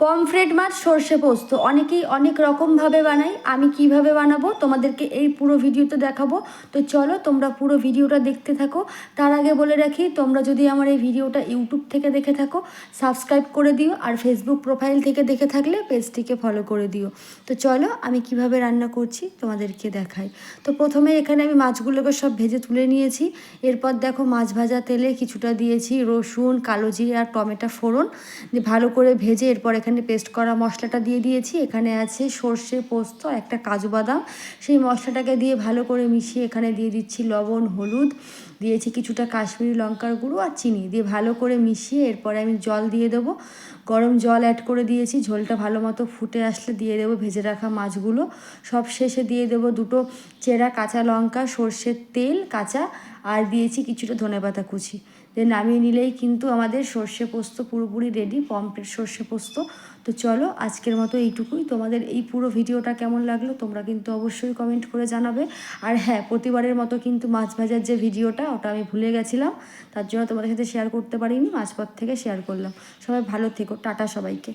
Pomfret মাছ সর্ষে পোস্ত অনেকেই অনেক রকমভাবে বানাই, আমি কিভাবে বানাবো তোমাদেরকে এই পুরো ভিডিওতে দেখাবো। তো চলো তোমরা পুরো ভিডিওটা দেখতে থাকো। তার আগে বলে রাখি, তোমরা যদি আমার এই ভিডিওটা ইউটিউব থেকে দেখে থাকো সাবস্ক্রাইব করে দিও, আর ফেসবুক প্রোফাইল থেকে দেখে থাকলে পেজটিকে ফলো করে দিও। তো চলো আমি কিভাবে রান্না করছি তোমাদেরকে দেখাই। তো প্রথমে এখানে আমি মাছগুলোকে সব ভেজে তুলে নিয়েছি। এরপর দেখো মাছ ভাজা তেলে কিছুটা দিয়েছি রসুন, কালো জিরে আর টমেটো ফোড়ন দিয়ে ভালো করে ভেজে এরপর এখানে পেস্ট করা মশলাটা দিয়ে দিয়েছি। এখানে আছে সর্ষে পোস্ত, একটা কাজু বাদাম, সেই মশলাটাকে দিয়ে ভালো করে মিশিয়ে এখানে দিয়ে দিচ্ছি লবণ, হলুদ, দিয়েছি কিছুটা কাশ্মীরি লঙ্কার গুঁড়ো আর চিনি দিয়ে ভালো করে মিশিয়ে এরপরে আমি জল দিয়ে দেবো। গরম জল অ্যাড করে দিয়েছি, ঝোলটা ভালো মতো ফুটে আসলে দিয়ে দেবো ভেজে রাখা মাছগুলো। সব শেষে দিয়ে দেবো দুটো চেরা কাঁচা লঙ্কা, সর্ষের তেল কাঁচা, আর দিয়েছি কিছুটা ধনেপাতা কুচি। দিয়ে নামিয়ে নিলেই কিন্তু আমাদের সর্ষে পোস্ত পুরোপুরি রেডি, পমফ্রেট সর্ষে পোস্ত। তো চলো আজকের মতো এইটুকুই। তোমাদের এই পুরো ভিডিওটা কেমন লাগলো তোমরা কিন্তু অবশ্যই কমেন্ট করে জানাবে। আর হ্যাঁ, প্রতিবারের মতো কিন্তু মাছ ভাজার যে ভিডিওটা ওটা আমি ভুলে গেছিলাম, তার জন্য তোমাদের সাথে শেয়ার করতে পারিনি, মাঝপথ থেকে শেয়ার করলাম। সবাই ভালো থেকো, টাটা সবাইকে।